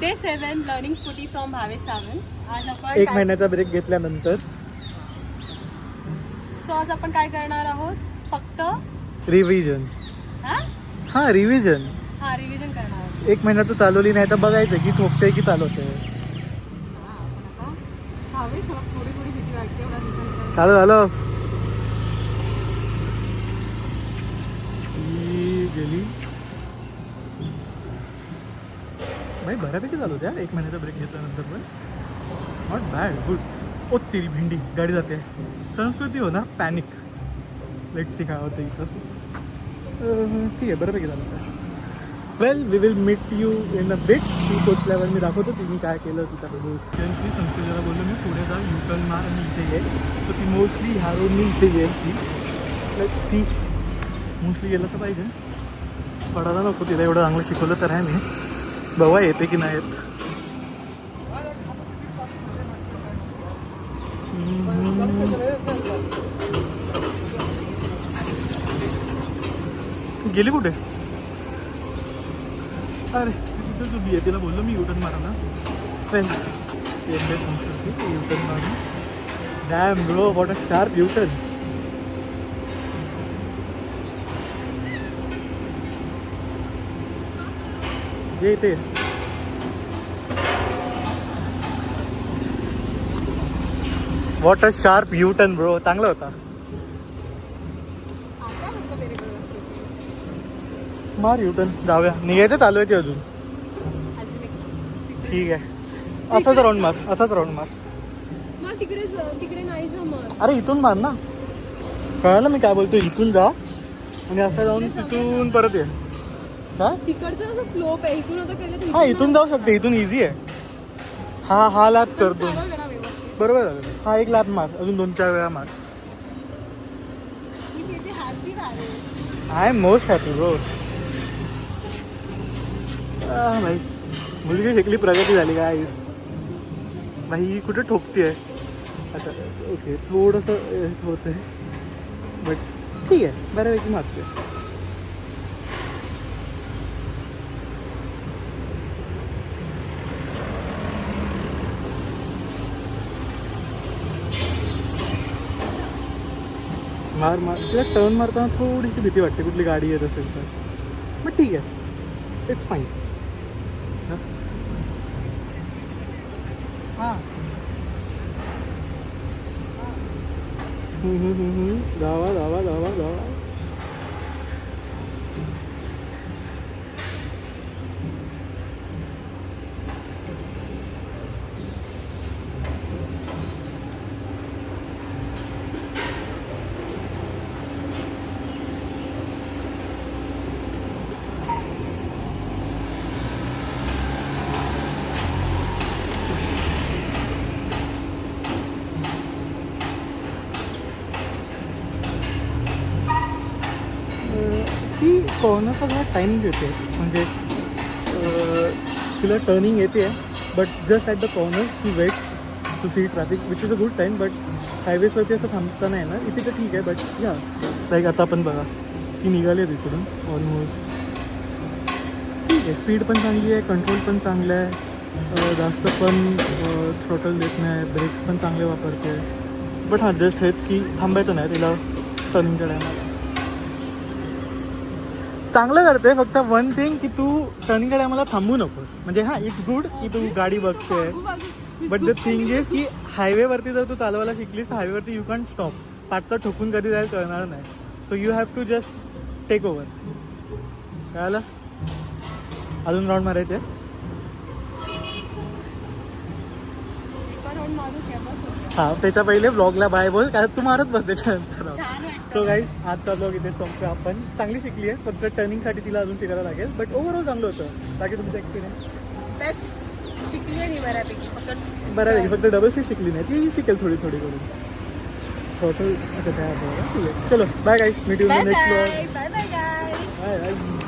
Day 7 learning scooty from Bhavesh Sawant. आज आपण 1 महिन्याचा ब्रेक घेतल्यानंतर आज आपण काय करणार आहोत? फक्त रिव्हिजन. हा रिव्हिजन रिव्हिजन करणार आहोत. 1 महिना तू चालवली नाही तर बघायचं की ठोकते की चालवते. चालू झालं गेली भाई बऱ्यापैकी चालवते यार 1 महिन्याचा ब्रेक घेतल्यानंतर पण. Not bad, good. ओ तेरी भिंडी गाडी जाते. संस्कृती हो ना, पॅनिक. लेट्स सी काय होतं इथं. ठीक आहे, बऱ्यापैकी चालवतं. Well we will meet you in a bit. ती पोचल्यावर मी दाखवतो तिने काय केलं तिच्याकडून. त्यांची संस्कृतीला बोललो मी पुढे जा, युटर्न मार आणि इथे येईल. तर ती मोस्टली ह्या रोडनी इथे येईल. ती लेट्स सी. मोस्टली गेलं तर पाहिजे, पडायला नको. तिला एवढं चांगलं शिकवलं तर आहे मी. बघा येते की नाही येत. गेली कुठे? अरे तिथं जो बी आहे तिला बोललो मी युटर्न मारा ना. युटर्न मारून. Dam bro, what a sharp U-turn. ये इथे. What a sharp U-turn bro. चांगला होता. मार युटर्न, जाऊया. निघायचं चालवायचे अजून. ठीक आहे, असाच राऊंड मार, असाच राऊंड मार. तिकडे नाही जमत. अरे इथून मार ना. कळलं मी काय बोलतो. इथून जा आणि असं जाऊन तिथून परत ये. हा तिकडचं स्लोप आहे. इथून आता केलं. हा इथून जाऊ शकते. इथून इझी आहे. हा लॅप कर दोन. बरोबर झालं. हा एक लॅप मार, अजून 2-4 वेळा मार. I am most happy bro. भाई मुलगी शिकली, प्रगती झाली काय भाई. कुठे ठोकते आहे. अच्छा ओके, थोडंसं होत आहे बट ठीक आहे, बऱ्यापैकी मारते. मार तिला टर्न मारताना थोडीशी भीती वाटते कुठली गाडी येत असेल तर. बट ठीक आहे, इट्स फाईन. हां जावा. ती कॉर्नरचा थोडा टाईम घेते. म्हणजे तिला टर्निंग येते but just at the corner ती waits to see traffic which is a good sign. But हायवेजवरती असं थांबता नाही ना इथे तर ठीक आहे. बट या लाईक आता पण बघा ती निघाली आहे तिकडून ऑलमोस्ट. ठीक आहे, स्पीड पण चांगली आहे, कंट्रोल पण चांगलं आहे, जास्त पण थ्रोटल देत नाही, ब्रेक्स पण चांगले वापरते. बट हां जस्ट हेच की थांबायचं नाही तिला टर्निंगच्या टायमाला. चांगलं करते, फक्त वन थिंग की तू टर्निंगच्या टायमाला थांबू नकोस. म्हणजे हां इट्स गुड की तू गाडी बघते. बट द थिंग इज की हायवेवरती जर तू चालवायला शिकलीस तर हायवेवरती यू कॅन्ट स्टॉप. पाठचा ठोकून कधी जायला कळणार नाही. So you have to just take over. कळालं? अजून राऊंड मारायचे. हां त्याच्या पहिले ब्लॉगला बाय बोल, कारण तू मारत बसते त्यानंतर. सो गाईज आजचा ब्लॉग इथे संपतो. आपण चांगली शिकली आहे, फक्त टर्निंगसाठी तिला अजून शिकायला लागेल. बट ओव्हरऑल चांगलं होतं. बाकी तुमचा एक्सपिरियन्स? बेस्ट. शिकली आहे बऱ्यापैकी. फक्त डबल सीट शिकली नाही, ती शिकेल थोडी करून. टोटल अच्छा काय ठीक आहे. चलो bye guys, meet you in the next blog. Bye bye guys. Bye.